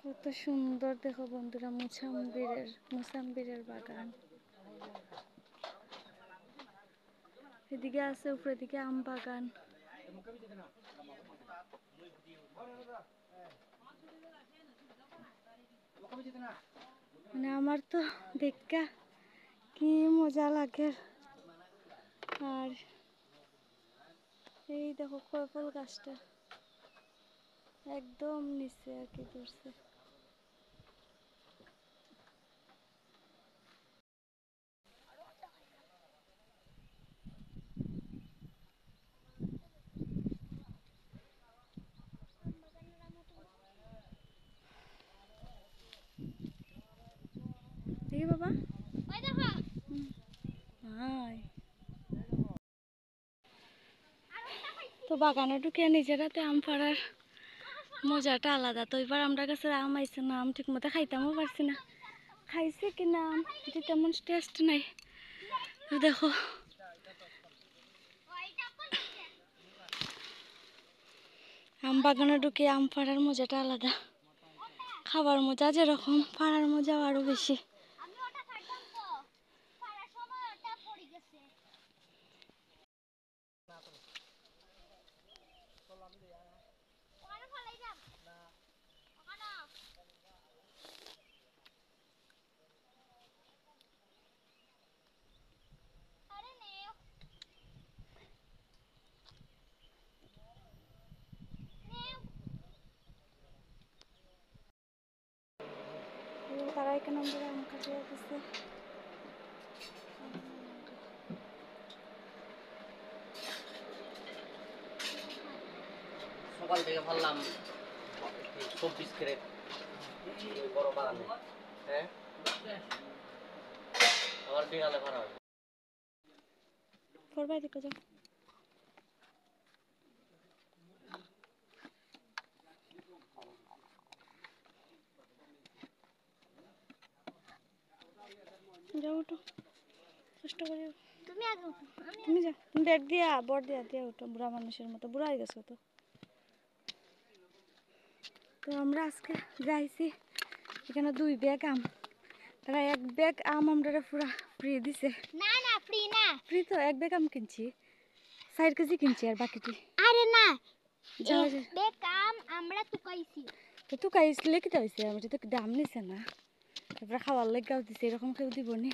কত সুন্দর দেখো বন্ধুরা, মুসাম্বিরের বাগান। এদিকে আছে উপরের দিকে আম বাগান। মানে আমার তো দেখা কি মজা লাগে। আর এই দেখো কয়ফল গাছটা একদম নিচে আর কি ধরছে। দেখি বাবা, তো বাগানে ঢুকে নিজের হাতে আম পাড়ার মজাটা আলাদা। তো এবার আমরা কাছে আম আইছে না, আম ঠিক মতো খাইতামও পারছি না। খাইছে কিনা আম এটা তেমন টেস্ট নাই। দেখো আম বাগানে ঢুকে আম পাড়ার মজাটা আলাদা। খাবার মজা যেরকম, পাড়ার মজাও আরো বেশি। তারা এখানে আমাদের আম কাটিয়ে দিচ্ছে। সকাল থেকে ভাবলাম 24 ক্যারেট বড় বাগানে, হ্যাঁ আবার বিকালে ভাড়া হবে। ফরবাই দেখো যাও। যাও ওঠো, কষ্ট করে তুমি আগে ওঠো। তুমি যাও, তুমি ব্যাগ দিয়া বর দিয়া দিয়ে ওঠো, বুড়া মানুষের মতো। বুড়া হয়ে গেছো তো। তো আমরা আজকে যাইছি এখানে 2 ব্যাগ আম। তারা 1 ব্যাগ আম আমরা পুরা ফ্রি দিছে। না না ফ্রি না, ফ্রি তো 1 ব্যাগ আম কিনছি, 4 কেজি কিনছি আর বাকিটি। আরে না যাও এই ব্যাগ আম আমরা টুকাইছি। তো টুকাইছিলে কি হইছে, আমি তো দাম নিছে না। তারপরে খাওয়ার লাগাও দিছে, এরকম কেউ দিব নি।